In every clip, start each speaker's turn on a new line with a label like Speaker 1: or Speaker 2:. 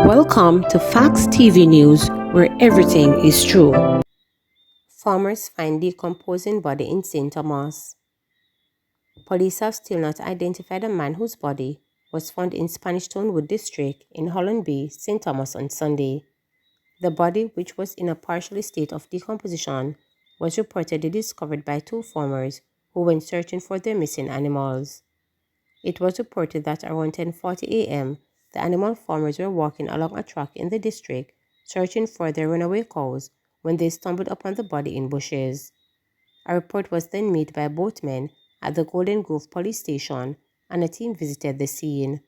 Speaker 1: Welcome to Facts TV News, where everything is true. Farmers find decomposing body in St. Thomas. Police have still not identified a man whose body was found in Spanish Town Wood District in Holland Bay, St. Thomas on Sunday. The body, which was in a partial state of decomposition, was reportedly discovered by two farmers who went searching for their missing animals. It was reported that around 10:40 a.m., the animal farmers were walking along a track in the district searching for their runaway cows when they stumbled upon the body in bushes. A report was then made by boatmen at the Golden Grove police station, and a team visited the scene.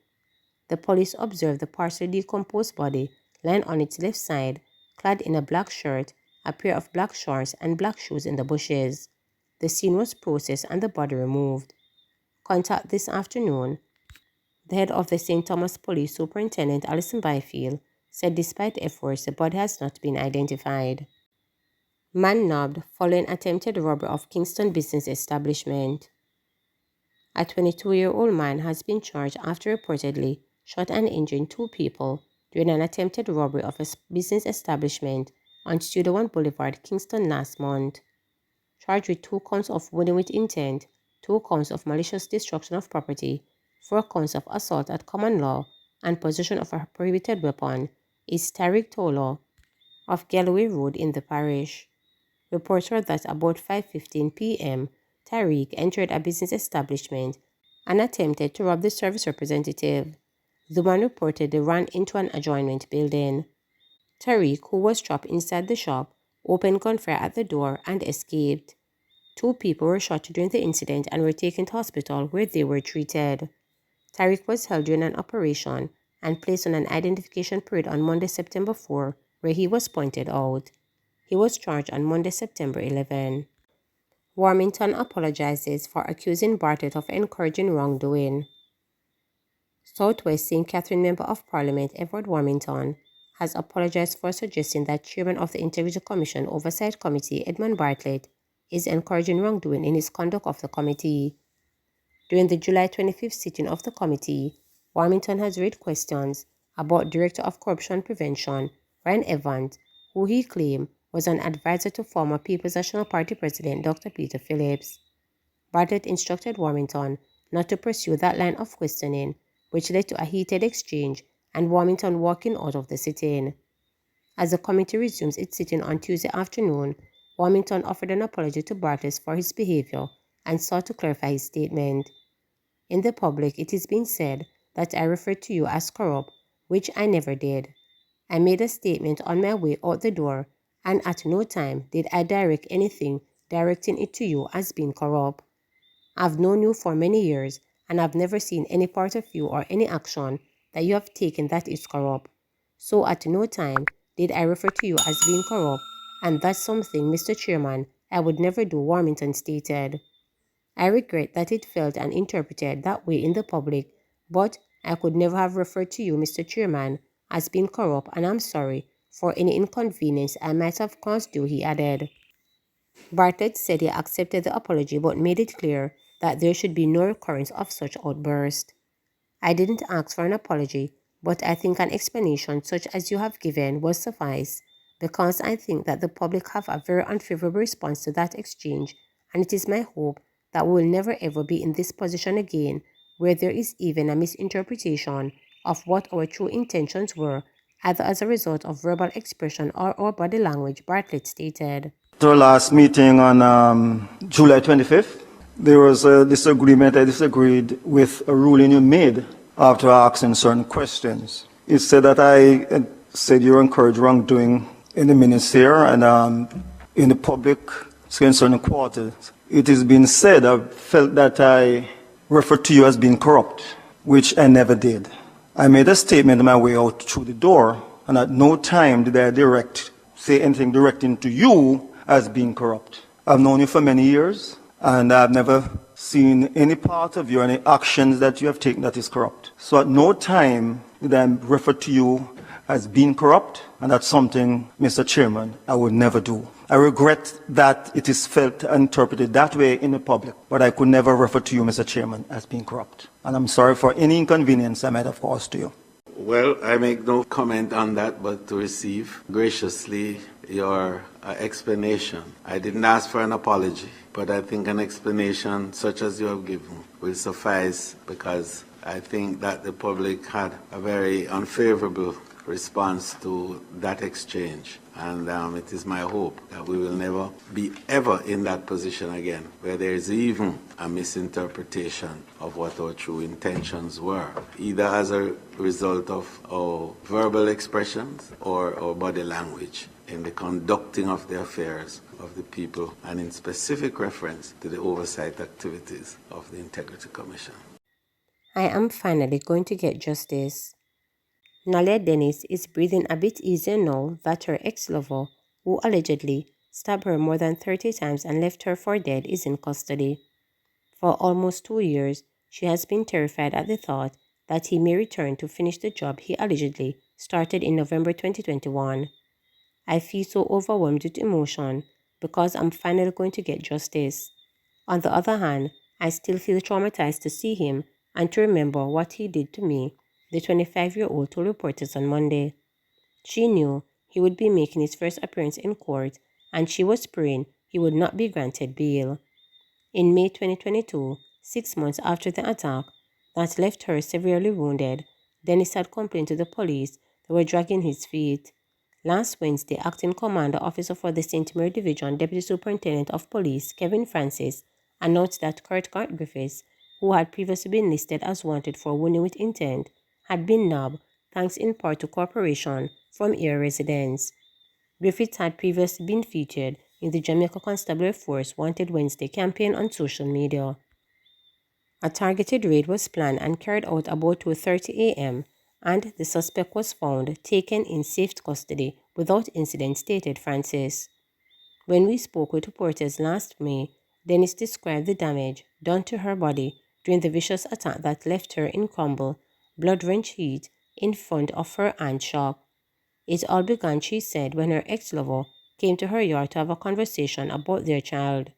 Speaker 1: The police observed the partially decomposed body lying on its left side, clad in a black shirt, a pair of black shorts, and black shoes in the bushes. The scene was processed and the body removed. Contact this afternoon. The head of the St. Thomas Police Superintendent Alison Byfield said despite efforts, the body has not been identified. Man nabbed following attempted robbery of Kingston business establishment. A 22-year-old man has been charged after reportedly shot and injuring two people during an attempted robbery of a business establishment on Studio One Boulevard, Kingston last month. Charged with 2 counts of wounding with intent, 2 counts of malicious destruction of property, 4 counts of assault at common law, and possession of a prohibited weapon, is Tariq Tolo of Galloway Road in the parish. Reports were that about 5:15 p.m., Tariq entered a business establishment and attempted to rob the service representative. The man reportedly ran into an adjoining building. Tariq, who was trapped inside the shop, opened gunfire at the door and escaped. 2 people were shot during the incident and were taken to hospital where they were treated. Tariq was held during an operation and placed on an identification parade on Monday, September 4, where he was pointed out. He was charged on Monday, September 11. Warmington apologizes for accusing Bartlett of encouraging wrongdoing. Southwest St. Catherine Member of Parliament Edward Warmington has apologized for suggesting that Chairman of the Integrity Commission Oversight Committee Edmund Bartlett is encouraging wrongdoing in his conduct of the committee. During the July 25th sitting of the committee, Warmington has raised questions about Director of Corruption Prevention Ryan Evans, who he claimed was an advisor to former People's National Party President Dr. Peter Phillips. Bartlett instructed Warmington not to pursue that line of questioning, which led to a heated exchange and Warmington walking out of the sitting. As the committee resumes its sitting on Tuesday afternoon, Warmington offered an apology to Bartlett for his behavior and sought to clarify his statement. In the public, it is being said that I referred to you as corrupt, which I never did. I made a statement on my way out the door, and at no time did I direct anything directing it to you as being corrupt. I've known you for many years, and I've never seen any part of you or any action that you have taken that is corrupt. So at no time did I refer to you as being corrupt, and that's something, Mr. Chairman, I would never do, Warmington stated. I regret that it felt and interpreted that way in the public, but I could never have referred to you, Mr. Chairman, as being corrupt, and I'm sorry for any inconvenience I might have caused you, he added. Bartlett said he accepted the apology but made it clear that there should be no recurrence of such outbursts. I didn't ask for an apology, but I think an explanation such as you have given will suffice, because I think that the public have a very unfavorable response to that exchange, and it is my hope that we will never ever be in this position again, where there is even a misinterpretation of what our true intentions were, either as a result of verbal expression or our body language, Bartlett stated.
Speaker 2: At our last meeting on July 25th, there was a disagreement. I disagreed with a ruling you made after asking certain questions. It said that I said you encourage wrongdoing in the ministry and in the public, in certain quarters. It is being said, I felt that I referred to you as being corrupt, which I never did. I made a statement on my way out through the door, and at no time did I say anything directing to you as being corrupt. I've known you for many years, and I've never seen any part of you, any actions that you have taken that is corrupt. So at no time did I refer to you as being corrupt, and that's something, Mr. Chairman, I would never do. I regret that it is felt and interpreted that way in the public, but I could never refer to you, Mr. Chairman, as being corrupt. And I'm sorry for any inconvenience I might have caused to you.
Speaker 3: Well, I make no comment on that, but to receive graciously your explanation. I didn't ask for an apology, but I think an explanation such as you have given will suffice, because I think that the public had a very unfavorable response to that exchange. And it is my hope that we will never be ever in that position again, where there is even a misinterpretation of what our true intentions were, either as a result of our verbal expressions or our body language in the conducting of the affairs of the people, and in specific reference to the oversight activities of the Integrity Commission.
Speaker 1: I am finally going to get justice. Nalia Dennis is breathing a bit easier now that her ex-lover, who allegedly stabbed her more than 30 times and left her for dead, is in custody. For almost 2 years, she has been terrified at the thought that he may return to finish the job he allegedly started in November 2021. I feel so overwhelmed with emotion because I'm finally going to get justice. On the other hand, I still feel traumatized to see him and to remember what he did to me, the 25-year-old told reporters on Monday. She knew he would be making his first appearance in court, and she was praying he would not be granted bail. In May 2022, 6 months after the attack that left her severely wounded, Dennis had complained to the police they were dragging his feet. Last Wednesday, Acting Commander Officer for the St. Mary Division Deputy Superintendent of Police Kevin Francis announced that Kurt Griffiths, who had previously been listed as wanted for wounding with intent, had been nabbed thanks in part to cooperation from area residents. Griffiths had previously been featured in the Jamaica Constabulary Force Wanted Wednesday campaign on social media. A targeted raid was planned and carried out about 2:30 a.m., and the suspect was found taken in safe custody without incident, stated Francis. When we spoke with reporters last May, Dennis described the damage done to her body during the vicious attack that left her in crumble, blood-drenched heat in front of her aunt's shop. It all began, she said, when her ex-lover came to her yard to have a conversation about their child.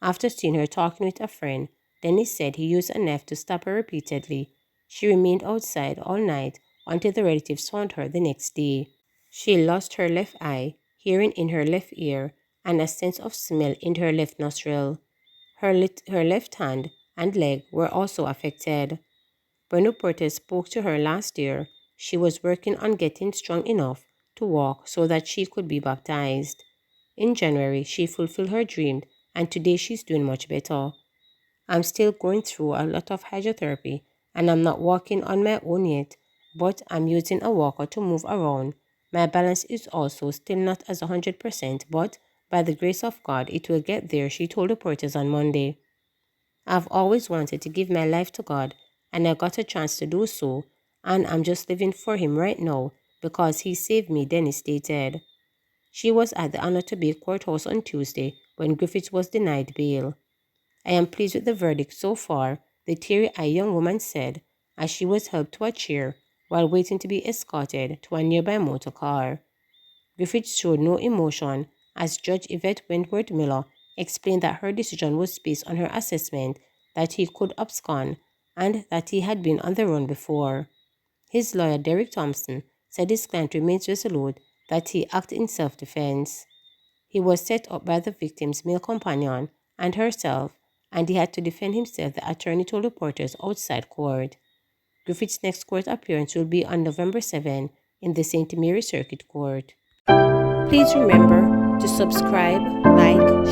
Speaker 1: After seeing her talking with a friend, Dennis said he used a knife to stab her repeatedly. She remained outside all night until the relatives found her the next day. She lost her left eye, hearing in her left ear, and a sense of smell in her left nostril. Her left hand and leg were also affected. When reporters spoke to her last year, she was working on getting strong enough to walk so that she could be baptized. In January, she fulfilled her dream, and today she's doing much better. I'm still going through a lot of hydrotherapy, and I'm not walking on my own yet, but I'm using a walker to move around. My balance is also still not as 100%, but by the grace of God, it will get there, she told reporters on Monday. I've always wanted to give my life to God, and I got a chance to do so, and I'm just living for Him right now because He saved me, Dennis stated. She was at the Honor to Bay courthouse on Tuesday when Griffiths was denied bail. I am pleased with the verdict so far, the teary-eyed young woman said as she was helped to a chair while waiting to be escorted to a nearby motor car. Griffiths showed no emotion as Judge Yvette Wentworth Miller explained that her decision was based on her assessment that he could abscond and that he had been on the run before. His lawyer, Derek Thompson, said his client remains resolute that he acted in self-defense. He was set up by the victim's male companion and herself, and he had to defend himself, the attorney told reporters outside court. Griffith's next court appearance will be on November 7 in the St. Mary Circuit Court. Please remember to subscribe, like,